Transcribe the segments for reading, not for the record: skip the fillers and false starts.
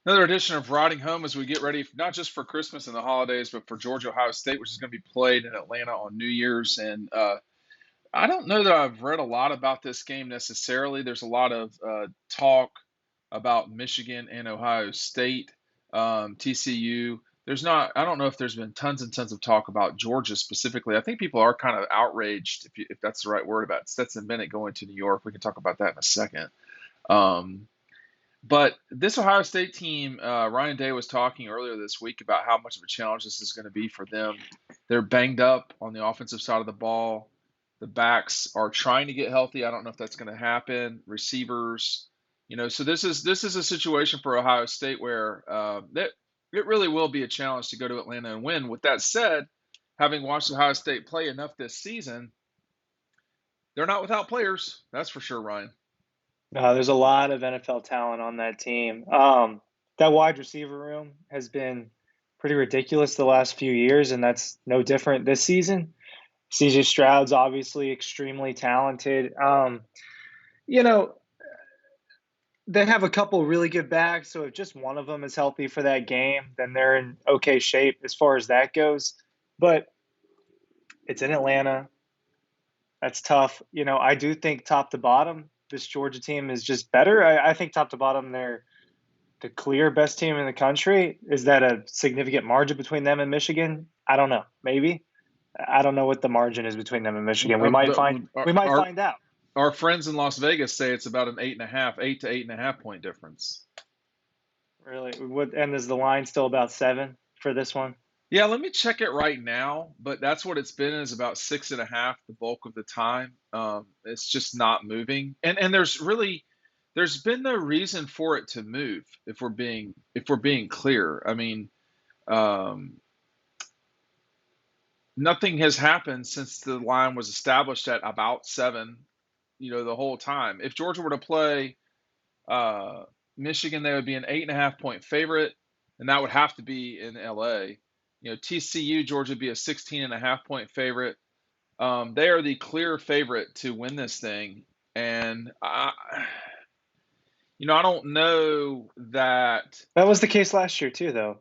Another edition of Riding Home as we get ready, not just for Christmas and the holidays, but for Georgia Ohio State, which is going to be played in Atlanta on New Year's. And I don't know that I've read a lot about this game necessarily. There's a lot of talk about Michigan and Ohio State, TCU. There's not, I don't know if there's been tons and tons of talk about Georgia specifically. I think people are kind of outraged, if that's the right word, about Stetson Bennett going to New York. We can talk about that in a second. Um, but this Ohio State team, Ryan Day was talking earlier this week about how much of a challenge this is going to be for them. They're banged up on the offensive side of the ball. The backs are trying to get healthy. I don't know if that's going to happen. Receivers, so this is a situation for Ohio State where that it really will be a challenge to go to Atlanta and win. With that said, having watched Ohio State play enough this season, they're not without players. That's for sure, Ryan. There's a lot of NFL talent on that team. That wide receiver room has been pretty ridiculous the last few years, and that's no different this season. CJ Stroud's obviously extremely talented. You know, they have a couple really good backs, so if just one of them is healthy for that game, then they're in okay shape as far as that goes. But it's in Atlanta. That's tough. I do think top to bottom, this Georgia team is just better. I think top to bottom, they're the clear best team in the country. Is that a significant margin between them and Michigan? I don't know. Maybe. I don't know what the margin is between them and Michigan. We might But find our, we might our find out. our friends in Las Vegas say it's about an 8.5, 8 to 8.5 point difference. Really. And is the line still about 7 for this one? Yeah, let me check it right now, but that's what it's been is about 6.5 the bulk of the time. It's just not moving, and there's been no reason for it to move if we're being clear. I mean, um, nothing has happened since the line was established at about 7. The whole time. If Georgia were to play uh, Michigan, they would be an 8.5 point favorite, and that would have to be in LA. TCU, Georgia would be a 16.5 point favorite. They are the clear favorite to win this thing, and I don't know that. That was the case last year too, though.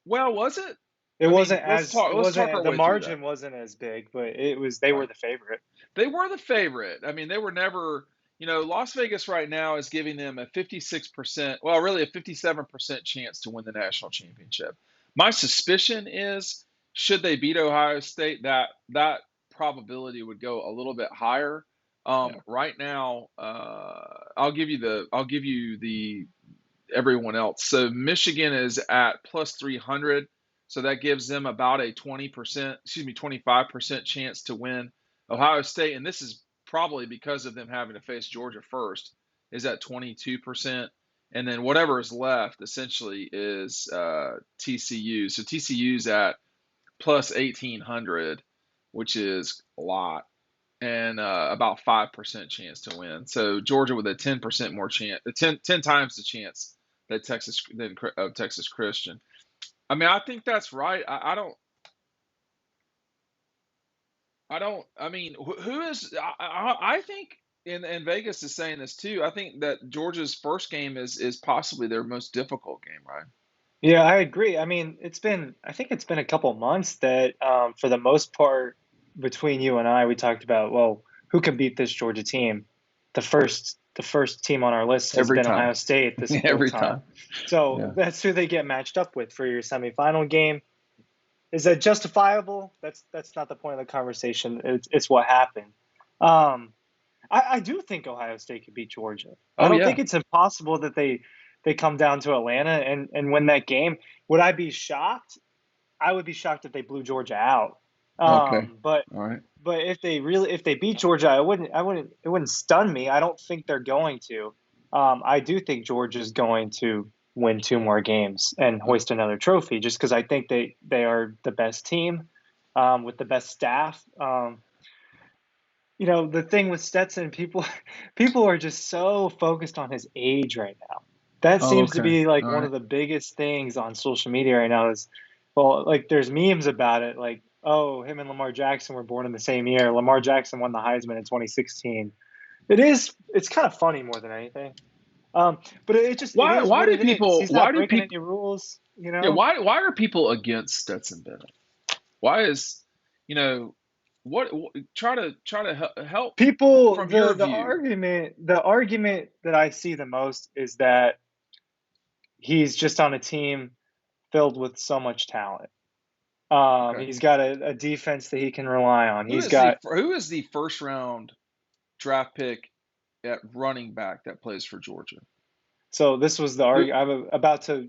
Well, was it? It I wasn't mean, let's as talk. it Let's talk wasn't our the way through that. margin wasn't as big, but they were Right. the favorite. They were the favorite. I mean, they were never. Las Vegas right now is giving them a 56%, well, really a 57% chance to win the national championship. My suspicion is, should they beat Ohio State, that probability would go a little bit higher. Yeah. Right now, I'll give you the everyone else. So Michigan is at plus 300, so that gives them about a 20%, excuse me, 25% chance to win. Ohio State, and this is probably because of them having to face Georgia first, is at 22%. And then whatever is left essentially is TCU. So TCU's at plus 1800, which is a lot, and about 5% chance to win. So Georgia with a 10% more chance, 10 times the chance that Texas Christian. I mean, I think that's right. I don't. I mean, who is? I think, and Vegas is saying this too. I think that Georgia's first game is possibly their most difficult game, right? Yeah, I agree. I mean, I think it's been a couple months that, for the most part, between you and I, we talked about, well, who can beat this Georgia team? The first team on our list has Every been Ohio time, State this whole every time. time. So Yeah. that's who they get matched up with for your semifinal game. Is that justifiable? That's not the point of the conversation. It's what happened. Um, I do think Ohio State could beat Georgia. I Oh don't think yeah. it's impossible that they come down to Atlanta and win that game. Would I be shocked? I would be shocked if they blew Georgia out. Okay. But All right. if they beat Georgia, it wouldn't stun me. I don't think they're going to. I do think Georgia's going to win 2 more games and hoist another trophy, just because I think they are the best team, with the best staff. The thing with Stetson, people are just so focused on his age right now. That Oh, seems to okay. be like All one right. of the biggest things on social media right now is, well, like there's memes about it, like, oh, him and Lamar Jackson were born in the same year. Lamar Jackson won the Heisman in 2016. It's kind of funny more than anything. But it Why is why what do it is. people He's why not do breaking people any rules, you yeah, know. why are people against Stetson Bennett? Why is, you know, try to help People, from your the view. argument that I see the most is that he's just on a team filled with so much talent. Okay. He's got a defense that he can rely on. Who He's is the got who is the first round draft pick at running back that plays for Georgia? so this was the Who argument. I'm about to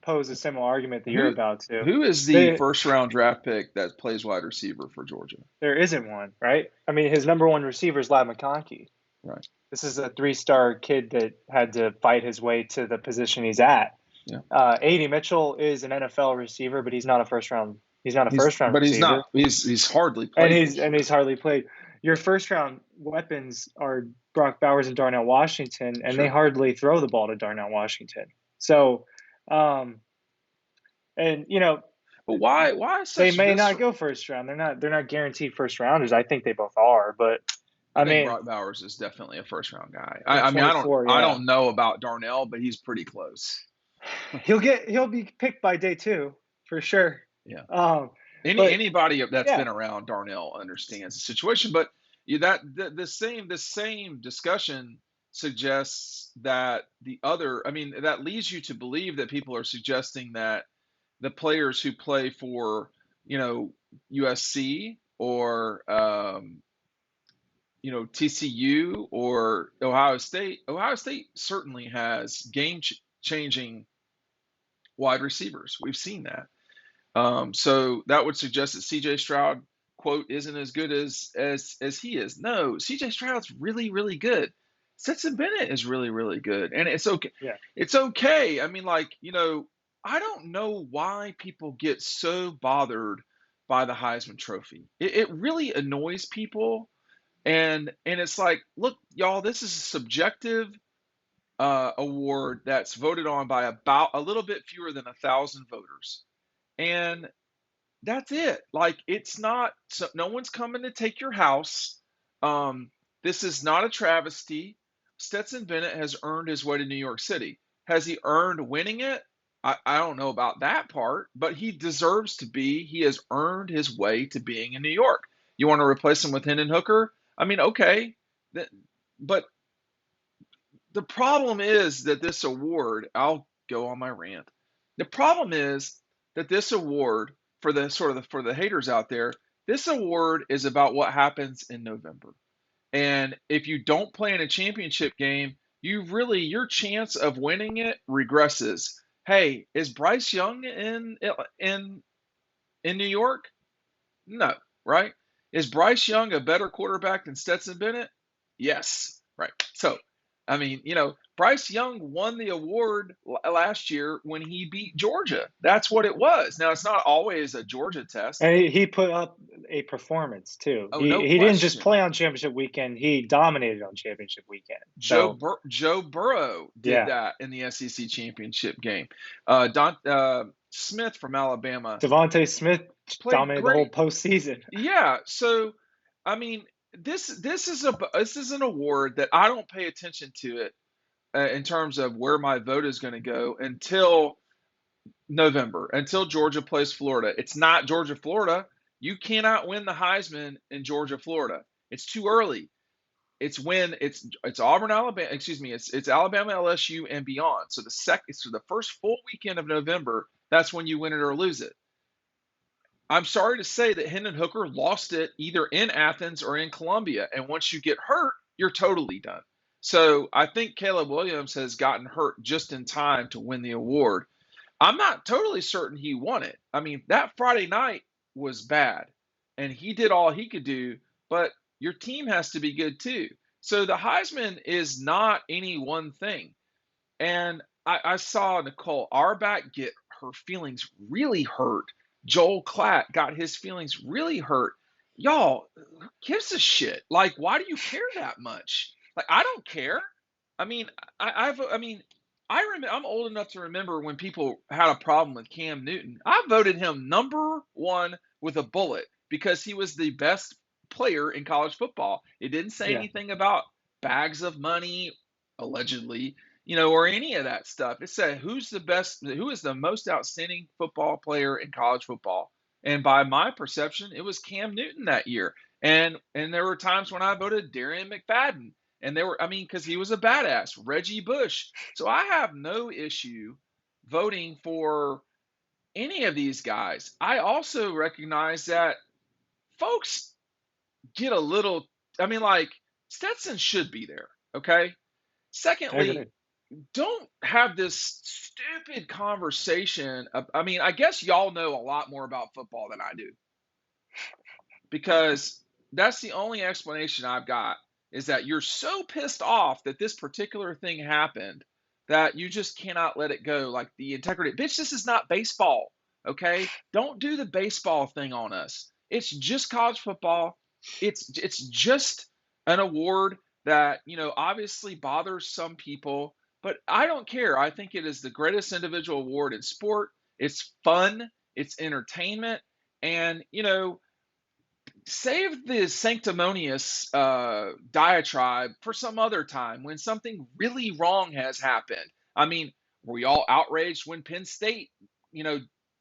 pose a similar argument that you're who about to. who is the They, first round draft pick that plays wide receiver for Georgia? there isn't one, right? I mean, his number one receiver is Lad McConkey. Right. This is a three-star kid that had to fight his way to the position he's at. Yeah. A.D. Mitchell is an NFL receiver, but he's not a first round. He's not a first round He's not. receiver, He's hardly and played this year. he's hardly played. Your first round weapons are Brock Bowers and Darnell Washington, and they Sure. hardly throw the ball to Darnell Washington. So, um, and But why they such may not visceral? go first round. They're not guaranteed first rounders. I think they both are, but I I think mean, Brock Bowers is definitely a first round guy. in I mean, 24, I yeah, don't know about Darnell, but he's pretty close. he'll be picked by day two for sure. Yeah. Um, but Anybody that's yeah, been around Darnell understands the situation. But that the same discussion suggests that the other. I mean, that leads you to believe that people are suggesting that the players who play for, USC or TCU or Ohio State. Ohio State certainly has changing wide receivers. We've seen that. So that would suggest that C.J. Stroud, quote, isn't as good as he is. No, C.J. Stroud's really really good. Stetson Bennett is really really good, and it's okay. yeah. It's okay. I mean, like, I don't know why people get so bothered by the Heisman Trophy. It really annoys people, and it's like, look, y'all, this is a subjective award that's voted on by about a little bit fewer than 1,000 voters, and that's it. Like, it's not. So no one's coming to take your house. Um, this is not a travesty. Stetson Bennett has earned his way to New York City. Has he earned winning it? I don't know about that part, but he deserves to be. He has earned his way to being in New York. You want to replace him with Hendon Hooker? I mean, okay, but the problem is that this award, I'll go on my rant. The problem is that this award, for the for the haters out there, this award is about what happens in November. And if you don't play in a championship game, your chance of winning it regresses. Hey, is Bryce Young in New York? No, right? Is Bryce Young a better quarterback than Stetson Bennett? Yes, right. So, I mean, Bryce Young won the award last year when he beat Georgia. That's what it was. Now, it's not always a Georgia test. And he put up a performance too. Oh, no He didn't just question. play on championship weekend. He dominated on championship weekend. So Joe Burrow did yeah, that in the SEC championship game. Don Smith from Alabama Devontae Smith played dominated the whole great. postseason. Yeah, so I mean, this is an award that I don't pay attention to it in terms of where my vote is going to go until November, until Georgia plays Florida. It's not Georgia Florida. You cannot win the Heisman in Georgia Florida. It's too early. It's Auburn Alabama, excuse me, it's Alabama LSU and beyond. So the first full weekend of November, that's when you win it or lose it. I'm sorry to say that Hendon Hooker lost it either in Athens or in Columbia. And once you get hurt, you're totally done. So I think Caleb Williams has gotten hurt just in time to win the award. I'm not totally certain he won it. I mean, that Friday night was bad, and he did all he could do, but your team has to be good too. So the Heisman is not any one thing. And I saw Nicole Auerbach get her feelings really hurt. Joel Klatt got his feelings really hurt. Y'all, who gives a shit? Like, why do you care that much? Like, I don't care. I mean, I mean, I'm old enough to remember when people had a problem with Cam Newton. I voted him number one with a bullet because he was the best player in college football. It didn't say Yeah, anything about bags of money, allegedly, or any of that stuff. It said who is the most outstanding football player in college football. And by my perception, it was Cam Newton that year. And there were times when I voted Darian McFadden. And because he was a badass, Reggie Bush. So I have no issue voting for any of these guys. I also recognize that folks get a little, like Stetson should be there. Okay. I agree. Secondly, don't have this stupid conversation. I guess y'all know a lot more about football than I do, because that's the only explanation I've got, is that you're so pissed off that this particular thing happened that you just cannot let it go. Like the integrity. Bitch, this is not baseball. Okay? Don't do the baseball thing on us. It's just college football. It's just an award that, obviously bothers some people, but I don't care. I think it is the greatest individual award in sport. It's fun, it's entertainment, and save the sanctimonious diatribe for some other time when something really wrong has happened. Were we all outraged when Penn State,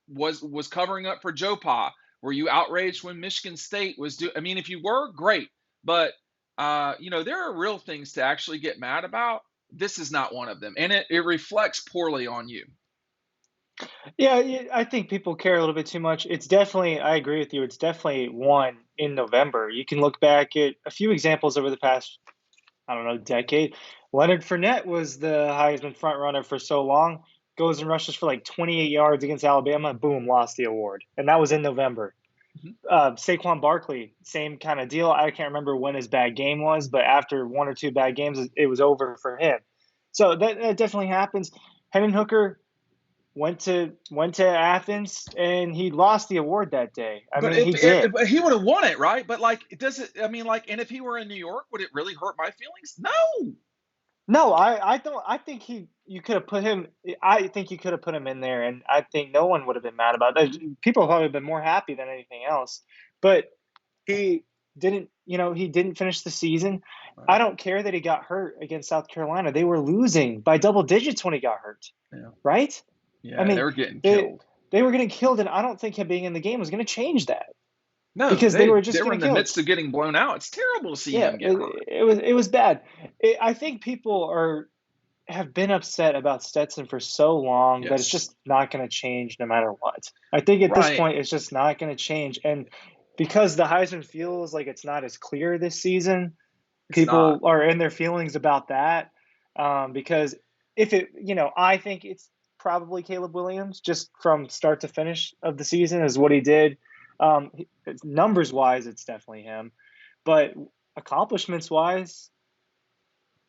was covering up for Joe Pa? Were you outraged when Michigan State was doing? If you were, great, but there are real things to actually get mad about. This is not one of them, and it reflects poorly on you. Yeah, I think people care a little bit too much. It's definitely, I agree with you. It's definitely won in November. You can look back at a few examples over the past, I don't know, decade. Leonard Fournette was the Heisman front runner for so long. Goes and rushes for like 28 yards against Alabama. Boom, lost the award, and that was in November. Saquon Barkley, same kind of deal. I can't remember when his bad game was, but after one or two bad games, it was over for him. So that definitely happens. Hendon Hooker went to Athens and he lost the award that day. He did. But he would have won it, right? But does it? And if he were in New York, would it really hurt my feelings? No. No, I don't. I think you could have put him. I think you could have put him in there, and I think no one would have been mad about that. People have probably been more happy than anything else. But he didn't. He didn't finish the season. Right. I don't care that he got hurt against South Carolina. They were losing by double digits when he got hurt. Yeah. Right? Yeah, they were getting killed. They were getting killed, and I don't think him being in the game was going to change that. No, because they were in the midst of getting blown out. It's terrible to see him get hurt. It was bad. I think people have been upset about Stetson for so long that it's just not going to change no matter what. I think at this point it's just not going to change, and because the Heisman feels like it's not as clear this season, people are in their feelings about that. Because if it, I think it's probably Caleb Williams, just from start to finish of the season, is what he did. Numbers wise, it's definitely him, but accomplishments wise,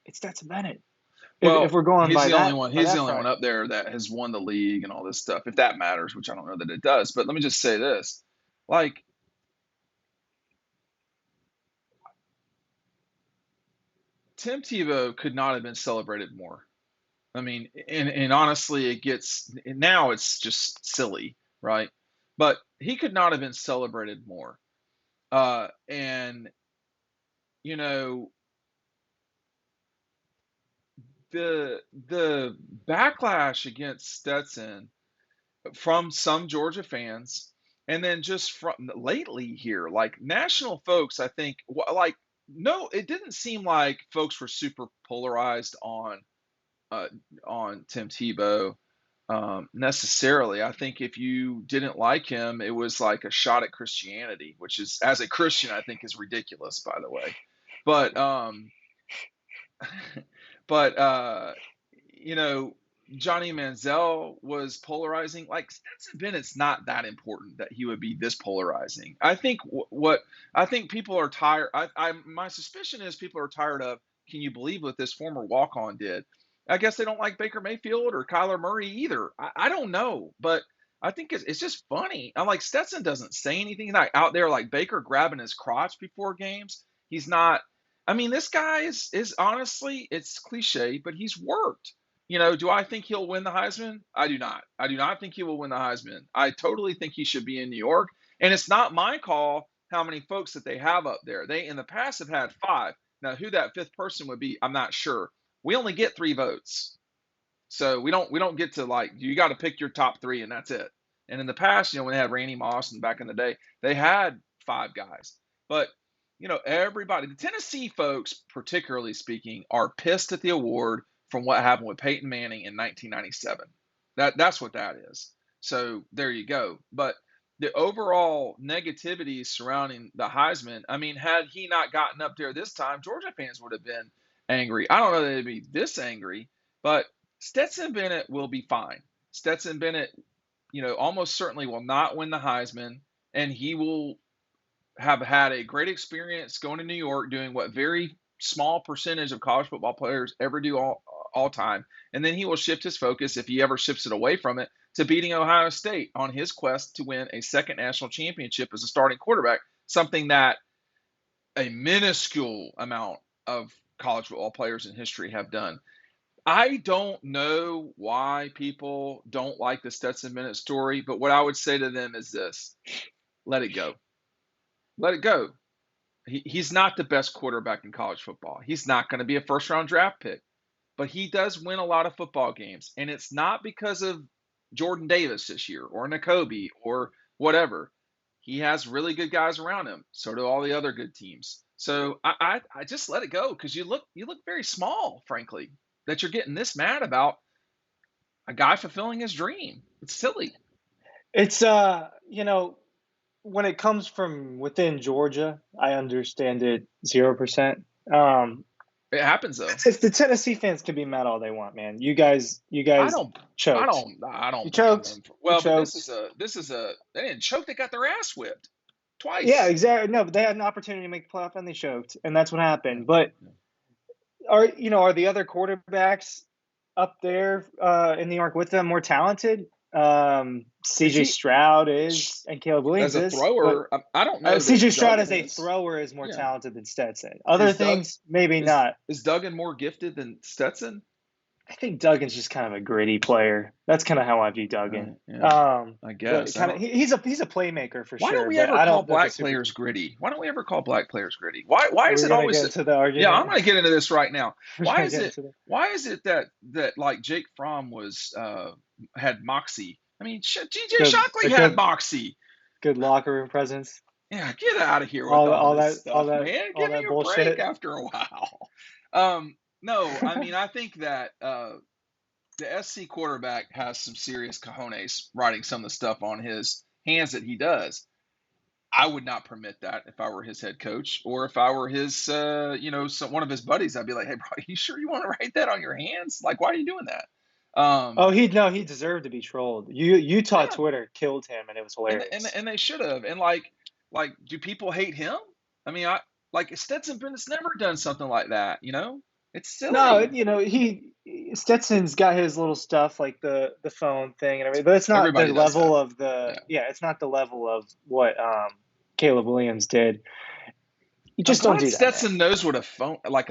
it's Stetson Bennett. Well, if we're going by that, he's the only one up there that has won the league and all this stuff, if that matters, which I don't know that it does. But let me just say this: Tim Tebow could not have been celebrated more. And honestly, it's just silly, right? But he could not have been celebrated more. And the backlash against Stetson from some Georgia fans, and then just from lately here, national folks, I think, no, it didn't seem like folks were super polarized on Tim Tebow. Necessarily. I think if you didn't like him, it was like a shot at Christianity, which is, as a Christian, I think is ridiculous, by the way. But Johnny Manziel was polarizing. Stetson Bennett's not that important that he would be this polarizing. I think I think people are tired. My suspicion is people are tired of, can you believe what this former walk-on did? I guess they don't like Baker Mayfield or Kyler Murray either. I don't know, but I think it's just funny. Stetson doesn't say anything out there like Baker grabbing his crotch before games. He's not. This guy is honestly, it's cliche, but he's worked. Do I think he'll win the Heisman? I do not. I do not think he will win the Heisman. I totally think he should be in New York, and it's not my call how many folks that they have up there. They in the past have had 5. Now, who that 5th person would be, I'm not sure. We only get 3 votes. So we don't get to like you got to pick your top three and that's it. And in the past, when they had Randy Moss and back in the day, they had five guys. But everybody, the Tennessee folks, particularly speaking, are pissed at the award from what happened with Peyton Manning in 1997. That's what that is. So there you go. But the overall negativity surrounding the Heisman, I mean, had he not gotten up there this time, Georgia fans would have been angry. I don't know that they'd be this angry, but Stetson Bennett will be fine. Stetson Bennett, almost certainly will not win the Heisman, and he will have had a great experience going to New York, doing what very small percentage of college football players ever do all time. And then he will shift his focus, if he ever shifts it away from it, to beating Ohio State on his quest to win a second national championship as a starting quarterback, something that a minuscule amount of college football players in history have done. I don't know why people don't like the Stetson Bennett story, but what I would say to them is this: let it go. Let it go. He's not the best quarterback in college football. He's not going to be a first round draft pick, but he does win a lot of football games. And it's not because of Jordan Davis this year or Nakobe or whatever. He has really good guys around him. So do all the other good teams. So I just let it go because you look very small, frankly, that you're getting this mad about a guy fulfilling his dream. It's silly. It's when it comes from within Georgia, I understand it 0%. It happens though. If the Tennessee fans can be mad all they want, man. You guys I don't. choked. I don't You blame choked. them. Well, You but choked. this is a. They didn't choke. They got their ass whipped Yeah, twice. exactly. No, but they had an opportunity to make the playoff and they choked, and that's what Yeah, happened. But yeah. are the other quarterbacks up there in New York with them more talented? Is CJ he Stroud is, and Caleb as Williams a is, but thrower? I don't know that CJ Stroud Duggan as a is. thrower is more Yeah. talented than Stetson. Other Is Doug things, maybe is not. is Duggan more gifted than Stetson? I think Duggan's just kind of a gritty player. That's kind of how I view Duggan. Yeah, I But guess. I kind of don't. he's a playmaker for Why don't sure. we But ever I call don't know if he's black super players talented. gritty? Why don't we ever call black players gritty? Why Are is we it gonna always get that? into the Yeah, I'm argument? gonna get into this right now. We're gonna get into the Why is it that like Jake Fromm was had moxie? I mean, G.J. good Shockley the had good moxie. good locker room presence. Yeah, get out of here with all this All stuff, that man. all Give me that a break bullshit. after a while. No, I mean, I think that the SC quarterback has some serious cojones writing some of the stuff on his hands that he does. I would not permit that if I were his head coach or if I were his, one of his buddies. I'd be like, hey, bro, you sure you want to write that on your hands? Like, why are you doing that? Oh, he deserved to be trolled. Utah Yeah, Twitter killed him, and it was and hilarious. and they should have. And like, do people hate him? I mean, I like Stetson Bennett's never done something like that. It's No, silly. he Stetson's got his little stuff like the phone thing and everything, but it's not the Everybody does that. level of Yeah. it's not the level of what Caleb Williams did. You I'm just don't glad do that, man. Stetson knows what a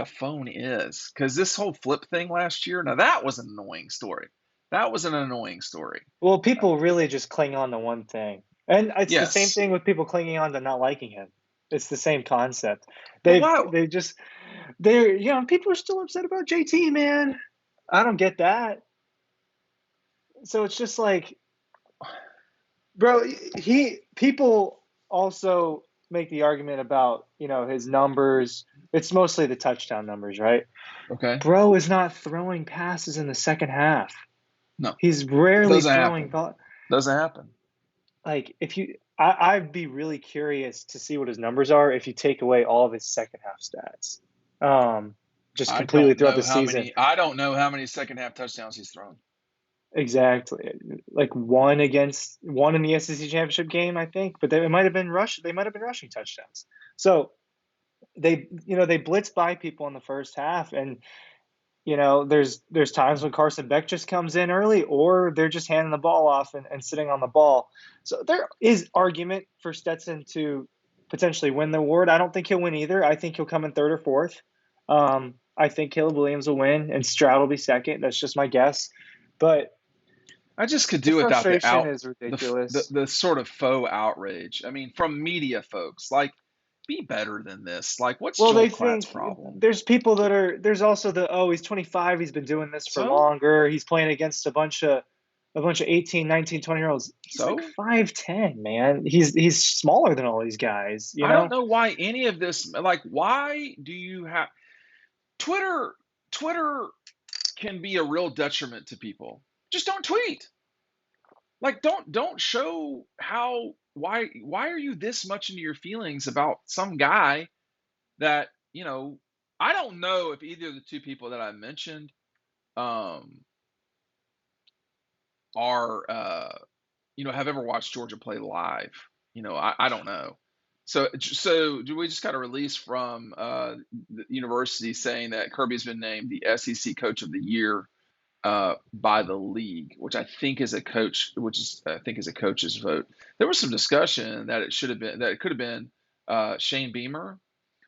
phone is, because this whole flip thing last year. Now that was an annoying story. That was an annoying story. Well, people really just cling on to one thing, and it's the same Yes, thing with people clinging on to not liking him. It's the same concept. but why? People are still upset about JT, man. I don't get that. So it's just like, bro, people also make the argument about, his numbers. It's mostly the touchdown numbers, right? Okay, Bro is not throwing passes in the second half. no, He's rarely doesn't throwing happen. thought. Doesn't happen. Like I'd be really curious to see what his numbers are if you take away all of his second half stats. Just completely throughout the season. I don't know how many second half touchdowns he's thrown. Exactly. Like one in the SEC championship game, I think, but they might have been rushing touchdowns. So they blitz by people in the first half, and there's times when Carson Beck just comes in early, or they're just handing the ball off and sitting on the ball. So there is argument for Stetson to potentially win the award. I don't think he'll win either. I think he'll come in third or fourth. I think Caleb Williams will win and Stroud will be second. That's just my guess. But I just could the do without frustration is ridiculous. the sort of faux outrage. I mean, from media folks, like, be better than this. Like, what's Well, Joel Klatt's problem? there's people that are there's also he's 25, he's been doing this for So longer. He's playing against a bunch of 18, 19, 20-year-olds. He's like so 5'10", man. He's smaller than all these guys, you I don't know? know why any of this, like, why do you have Twitter? Twitter can be a real detriment to people. Just don't tweet. Like, don't show how why are you this much into your feelings about some guy that, I don't know if either of the two people that I mentioned um are have ever watched Georgia play live. I don't know. So do we just got a release from the university saying that Kirby's been named the SEC Coach of the Year by the league, which I think is a coach's vote. There was some discussion that it could have been Shane Beamer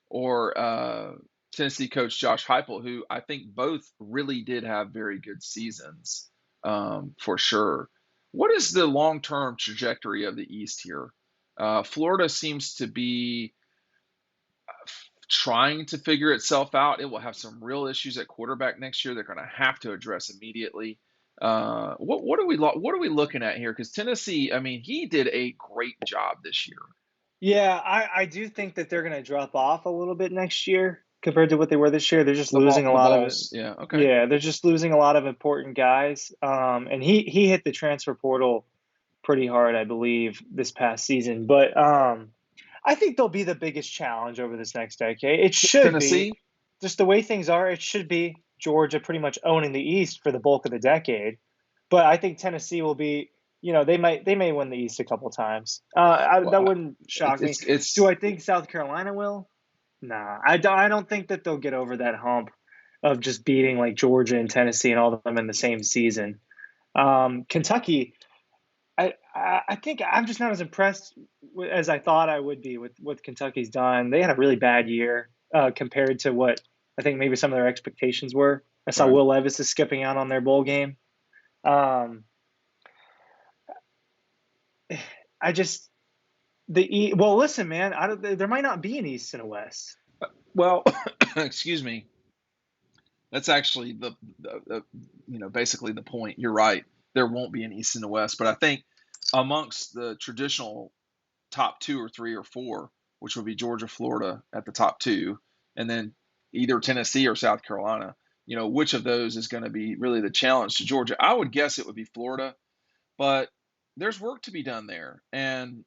or Tennessee coach Josh Heupel, who I think both really did have very good seasons, for sure. What is the long-term trajectory of the East here? Florida seems to be trying to figure itself out. It will have some real issues at quarterback next year. They're going to have to address immediately. What are we looking at here? Because Tennessee, I mean, he did a great job this year. Yeah, I do think that they're going to drop off a little bit next year compared to what they were this year. They're just losing a The lot of it. balls, yeah, okay, Yeah, they're just losing a lot of important guys. And he hit the transfer portal pretty hard, I believe, this past season. But I think they'll be the biggest challenge over this next decade. It should be, Tennessee. just the way things are, it should be Georgia pretty much owning the East for the bulk of the decade. But I think Tennessee will be, they may win the East a couple times. That Well, wouldn't shock me. Do it's I think South Carolina will? Nah, I don't think that they'll get over that hump of just beating like Georgia and Tennessee and all of them in the same season. Kentucky, I think I'm just not as impressed as I thought I would be with what Kentucky's done. They had a really bad year compared to what I think maybe some of their expectations were. I saw right. Will Levis is skipping out on their bowl game. Um, I just well, listen, man. There might not be an East and a West. Well, excuse me. That's actually basically the point. You're right. There won't be an East and a West, but I think amongst the traditional top two or three or four, which would be Georgia, Florida at the top two, and then either Tennessee or South Carolina, which of those is going to be really the challenge to Georgia? I would guess it would be Florida, but there's work to be done there. And,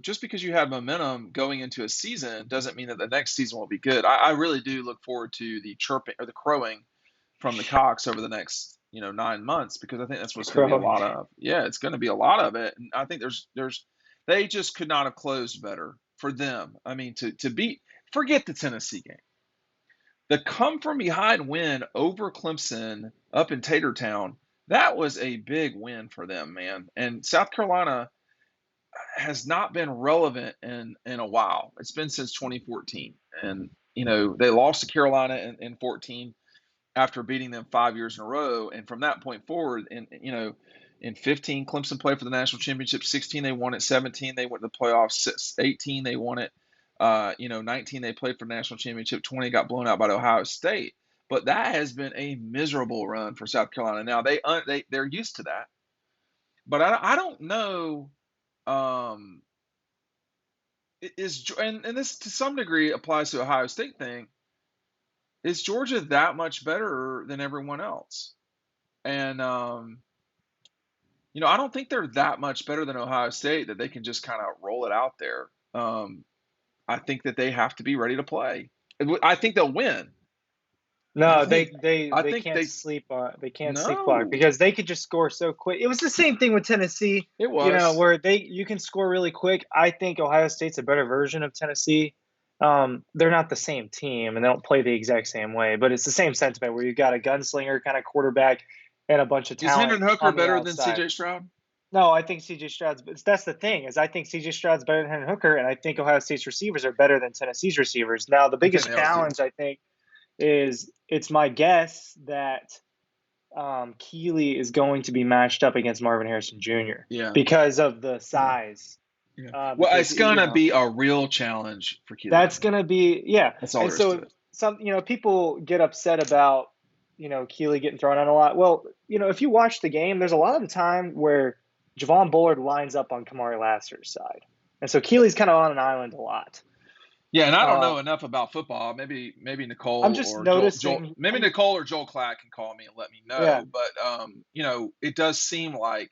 just because you have momentum going into a season doesn't mean that the next season will be good. I really do look forward to the chirping or the crowing from the cocks over the next, 9 months, because I think that's what's going to be a Crowing. lot of. Yeah, it's going to be a lot of it. And I think they just could not have closed better for them. I mean, to beat, forget the Tennessee game. The come from behind win over Clemson up in Tatertown, that was a big win for them, man. And South Carolina has not been relevant in a while. It's been since 2014. And, they lost to Carolina in 14 after beating them 5 years in a row. And from that point forward, in 15, Clemson played for the national championship. 16, they won it. 17, they went to the playoffs. 18, they won it. 19, they played for the national championship. 20, got blown out by Ohio State. But that has been a miserable run for South Carolina. Now they're used to that, but I don't know. Um, and this to some degree applies to Ohio State thing. Is Georgia that much better than everyone else? And I don't think they're that much better than Ohio State that they can just kind of roll it out there. I think that they have to be ready to play. I think they'll win. I No, think. I they think can't they. sleep on they can't sleepwalk No, because they could just score so quick. It was the same thing with Tennessee, it was. where you can score really quick. I think Ohio State's a better version of Tennessee. They're not the same team and they don't play the exact same way, but it's the same sentiment where you've got a gunslinger kind of quarterback and a bunch of Is talent Hendon Hooker on the better than outside. C.J. Stroud? No, I think CJ Stroud's. That's the thing is, I think CJ Stroud's better than Hendon Hooker, and I think Ohio State's receivers are better than Tennessee's receivers. Now, the I think biggest they are too. challenge I think is it's my guess that Kelee is going to be matched up against Marvin Harrison Jr. Yeah. because of the Yeah. size. Yeah. Well, Because it's gonna be a real challenge for Kelee. that's going to be That's all and there is to so it. people get upset about, Kelee getting thrown out a lot. Well, if you watch the game, there's a lot of the time where Javon Bullard lines up on Kamari Lassiter's side. And so Keele's kind of on an island a lot. Yeah, and I don't know Um, enough about football. Maybe I'm Nicole just or Joel noticing, maybe Nicole or Joel Clack can call me and let me yeah, know. But it does seem like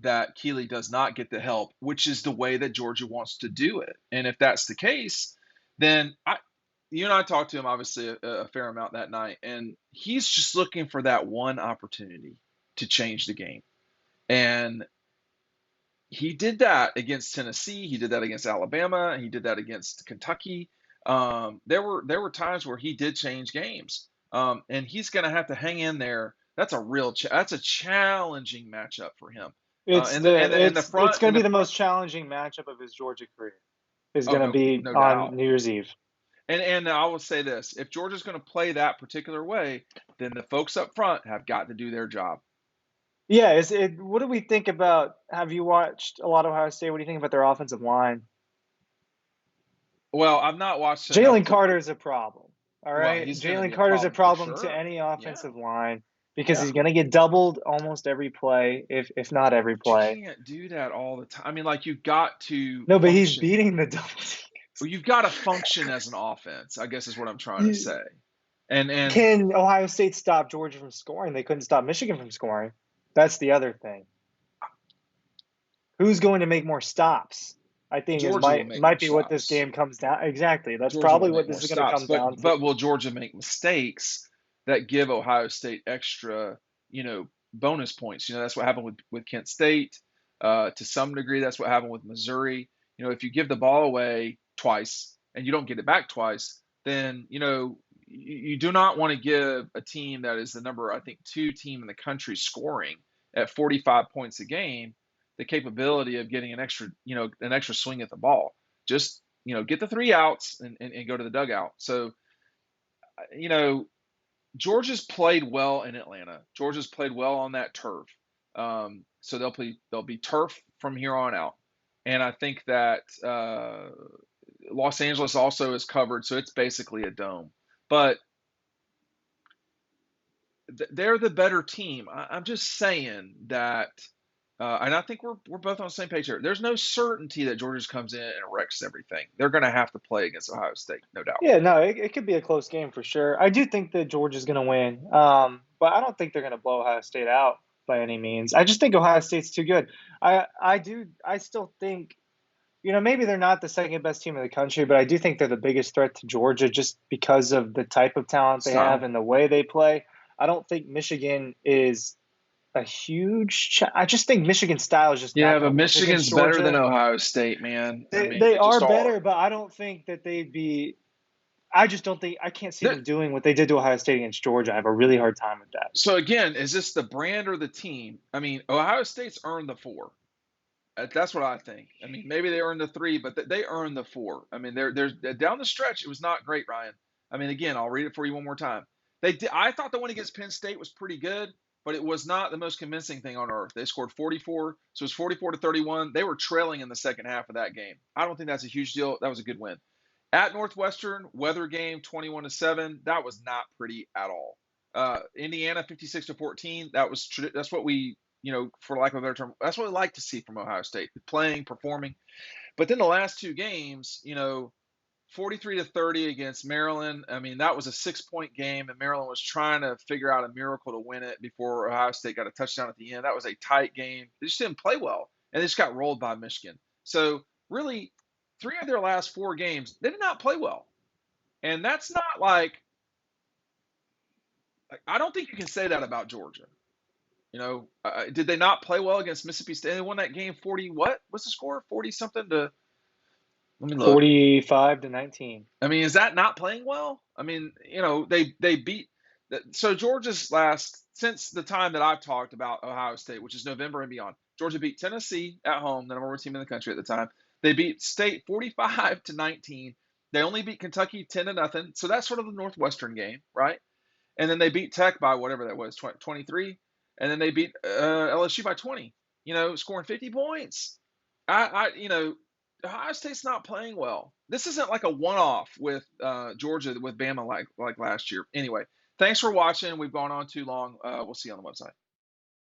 that Kelee does not get the help, which is the way that Georgia wants to do it. And if that's the case, then you and I talked to him obviously a fair amount that night, and he's just looking for that one opportunity to change the game. And he did that against Tennessee. He did that against Alabama. He did that against Kentucky. There were times where he did change games, and he's going to have to hang in there. That's a challenging matchup for him. it's And the it's front going and to the be the front. most challenging matchup of his Georgia career. Is Oh, going to no, be no on doubt. New Year's Eve. And I will say this: if Georgia's going to play that particular way, then the folks up front have got to do their job. Yeah, what do we think about? Have you watched a lot of Ohio State? What do you think about their offensive line? Well, I've not watched enough Jalen to. Carter is a problem. All Well, right, he's going to Jalen be a Carter's a problem for problem to sure. any Yeah, offensive line because yeah. he's going to get doubled almost every play, if not every But you play. can't do that all the time. I mean, like you've got to No, but he's function. beating the double Well, you've got to function as an offense, I guess is what I'm trying to teams. say. And Can Ohio State stop Georgia from scoring? They couldn't stop Michigan from scoring. That's the other thing. Who's going to make more stops? I think is Georgia will might make more might be what this stops. game comes down. Exactly. That's Georgia will probably make what more this is going to stops. come But down to. but will Georgia make mistakes that give Ohio State extra, bonus points? That's what happened with Kent State. To some degree, that's what happened with Missouri. If you give the ball away twice and you don't get it back twice, then you do not want to give a team that is the number, I think, 2 team in the country scoring at 45 points a game the capability of getting an extra swing at the ball. Just get the 3 outs and go to the dugout. So you know Georgia's played well in Atlanta. Georgia's played well on that turf. So they'll be turf from here on out. And I think that Los Angeles also is covered, so it's basically a dome. But they're the better team. I'm just saying that, and I think we're both on the same page here. There's no certainty that Georgia comes in and wrecks everything. They're going to have to play against Ohio State, no doubt. Yeah, no, it could be a close game for sure. I do think that Georgia's going to win, but I don't think they're going to blow Ohio State out by any means. I just think Ohio State's too good. I still think, maybe they're not the second best team in the country, but I do think they're the biggest threat to Georgia just because of the type of talent they have Style. and the way they play. I don't think Michigan is a huge. I just think Michigan's style is just Yeah, not but going to work against Michigan's better than Georgia. Ohio State, man. I mean, They they just are are. better, but I don't think that they'd be. I just don't think I can't see They're- them doing what they did to Ohio State against Georgia. I have a really hard time with that. So again, is this the brand or the team? I mean, Ohio State's earned the 4. That's what I think. I mean, maybe they earned the 3, but they earned the 4. I mean, they're down the stretch. It was not great, Ryan. I mean, again, I'll read it for you one more time. I thought the one against Penn State was pretty good, but it was not the most convincing thing on earth. They scored 44, so it was 44-31. They were trailing in the second half of that game. I don't think that's a huge deal. That was a good win. At Northwestern, weather game, 21-7. That was not pretty at all. Indiana, 56-14. That's what we, for lack of a better term, that's what we like to see from Ohio State, playing, performing. But then the last 2 games, 43-30 against Maryland. I mean, that was a 6-point game, and Maryland was trying to figure out a miracle to win it before Ohio State got a touchdown at the end. That was a tight game. They just didn't play well, and they just got rolled by Michigan. So really, 3 of their last 4 games, they did not play well, and that's not like I don't think you can say that about Georgia. Did they not play well against Mississippi State? They won that game 40. What was the score? 40 something to. Let me look. 45-19. I mean, is that not playing well? I mean, they beat. So Georgia's last since the time that I've talked about Ohio State, which is November and beyond. Georgia beat Tennessee at home, the number 1 team in the country at the time. They beat State 45-19. They only beat Kentucky 10-0. So that's sort of the Northwestern game, right? And then they beat Tech by whatever that was, 23. And then they beat LSU by 20. Scoring 50 points. I Ohio State's not playing well. This isn't like a one-off with Georgia with Bama like last year. Anyway, thanks for watching. We've gone on too long. We'll see you on the website.